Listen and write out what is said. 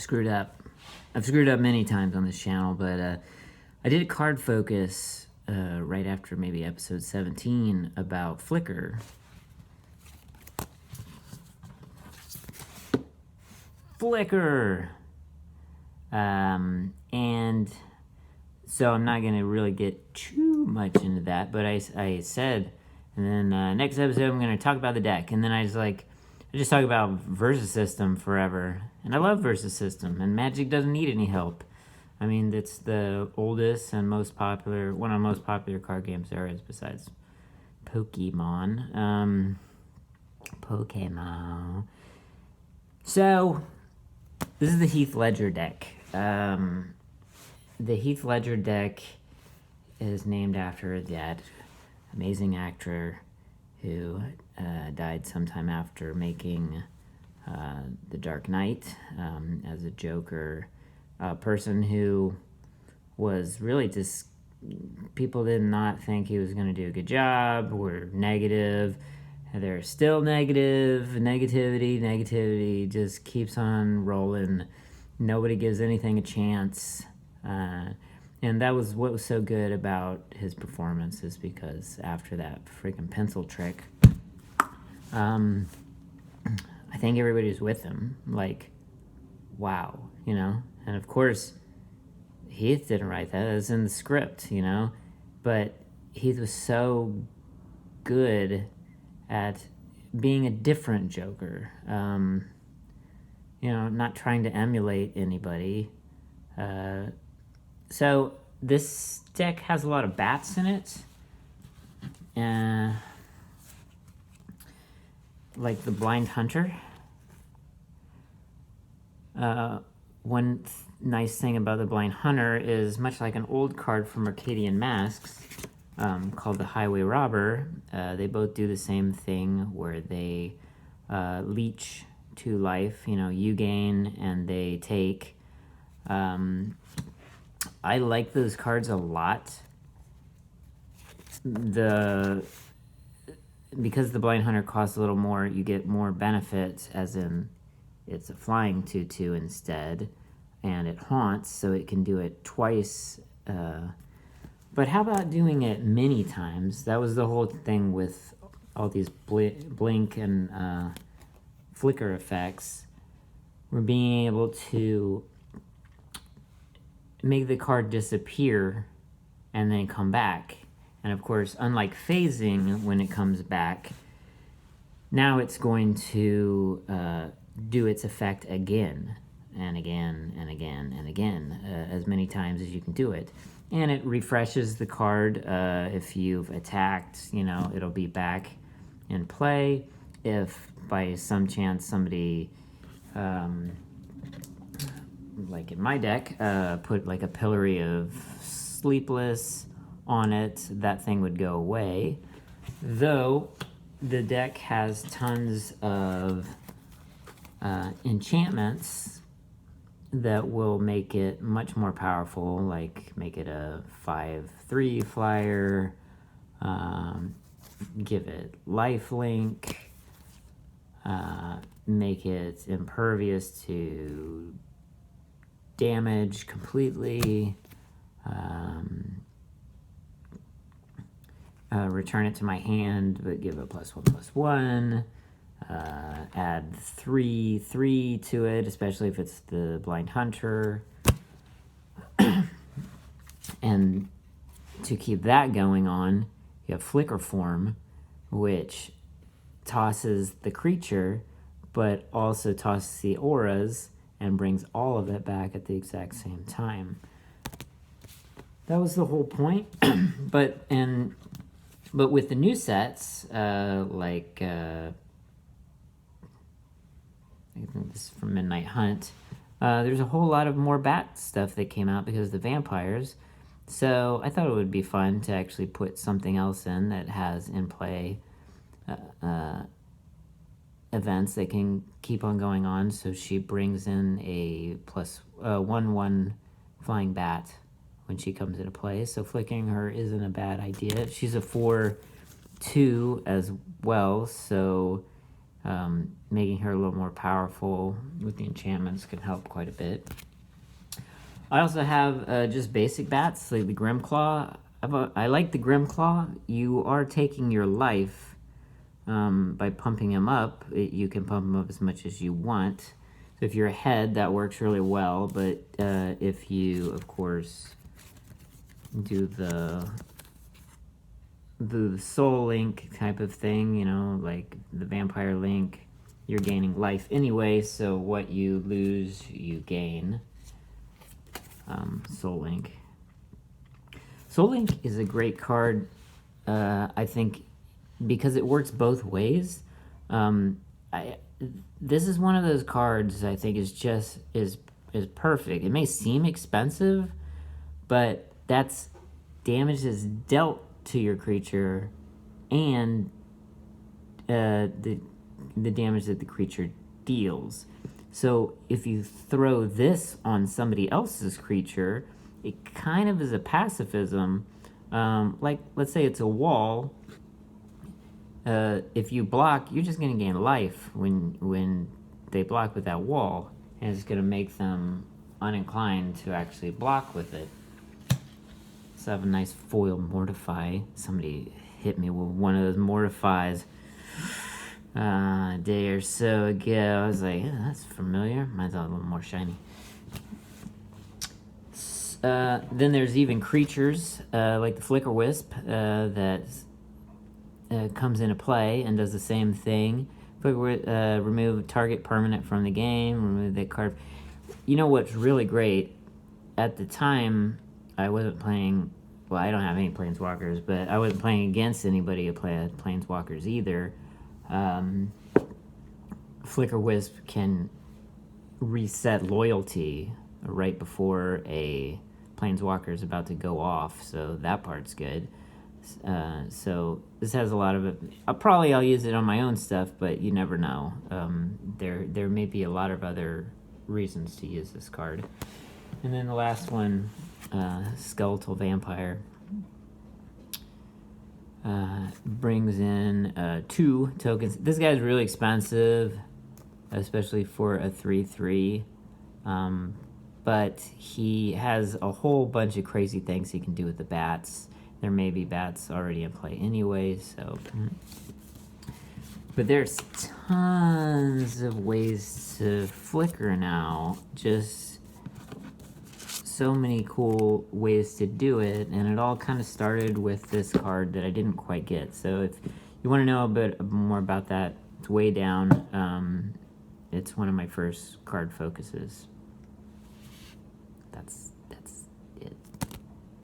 screwed up. I've screwed up many times on this channel, but I did a card focus right after maybe episode 17 about Flicker. And so I'm not going to really get too much into that, but I said, and then next episode I'm going to talk about the deck, and then I just talk about Versus System forever, and I love Versus System, and Magic doesn't need any help. I mean, it's the oldest and most popular, one of the most popular card games there is besides Pokemon. So, this is the Heath Ledger deck. The Heath Ledger deck is named after that amazing actor who died sometime after making The Dark Knight as a Joker. A person who was really just, people did not think he was going to do a good job, were negative. They're still negative. Negativity just keeps on rolling. Nobody gives anything a chance. And that was what was so good about his performances, because after that freaking pencil trick, I think everybody was with him. Like, wow, you know? And of course, Heath didn't write that. It was in the script, you know? But Heath was so good at being a different Joker. You know, not trying to emulate anybody. So this deck has a lot of bats in it. Like the Blind Hunter. One nice thing about the Blind Hunter is, much like an old card from Arcadian Masks called the Highway Robber, they both do the same thing where they leech to life. You know, you gain and they take. I like those cards a lot. Because the Blind Hunter costs a little more, you get more benefit, as in it's a flying 2/2 instead, and it haunts, so it can do it twice. But how about doing it many times? That was the whole thing with all these blink and flicker effects. We're being able to make the card disappear and then come back. And of course, unlike phasing, when it comes back, now it's going to do its effect again and again and again and again, as many times as you can do it. And it refreshes the card. If you've attacked, you know, it'll be back in play. If by some chance somebody, like in my deck, put like a Pillory of Sleepless on it, that thing would go away. Though the deck has tons of enchantments that will make it much more powerful, like make it a 5/3 flyer, give it lifelink, make it impervious to damage completely, return it to my hand but give it +1/+1, add 3/3 to it, especially if it's the Blind Hunter. And to keep that going on, you have Flicker Form, which tosses the creature but also tosses the auras and brings all of it back at the exact same time. That was the whole point. But with the new sets, like I think this is from Midnight Hunt, there's a whole lot of more bat stuff that came out because of the vampires. So I thought it would be fun to actually put something else in that has in play events that can keep on going on. So she brings in a +1/1 flying bat when she comes into play. So flicking her isn't a bad idea. She's a 4/2 as well, so Making her a little more powerful with the enchantments can help quite a bit. I also have just basic bats, like the Grimclaw. I like the Grimclaw. You are taking your life by pumping him up. You can pump him up as much as you want. So if you're ahead, that works really well. But if you, of course, do the soul link type of thing, you know, like the vampire link, you're gaining life anyway. So what you lose, you gain. Soul Link. Soul Link is a great card, I think, because it works both ways. This is one of those cards I think is perfect. It may seem expensive, but that's damage that's dealt to your creature, and the damage that the creature deals. So if you throw this on somebody else's creature, it kind of is a pacifism. Like, let's say it's a wall. If you block, you're just going to gain life when they block with that wall. And it's going to make them uninclined to actually block with it. So I have a nice foil Mortify. Somebody hit me with one of those Mortifies a day or so ago. I was like, yeah, that's familiar. Mine's a little more shiny. Then there's even creatures like the Flicker Wisp that comes into play and does the same thing. Remove target permanent from the game. Remove the card. You know what's really great? At the time, I wasn't playing. Well, I don't have any Planeswalkers, but I wasn't playing against anybody who played Planeswalkers either. Flicker Wisp can reset loyalty right before a Planeswalker is about to go off, so that part's good. So this has a lot of it. I'll use it on my own stuff, but you never know. There may be a lot of other reasons to use this card. And then the last one, Skeletal Vampire. Brings in 2 tokens. This guy's really expensive, especially for a 3/3. But he has a whole bunch of crazy things he can do with the bats. There may be bats already in play anyway, so. But there's tons of ways to flicker now. Just so many cool ways to do it, and it all kind of started with this card that I didn't quite get. So if you want to know a bit more about that, it's way down. It's one of my first card focuses. That's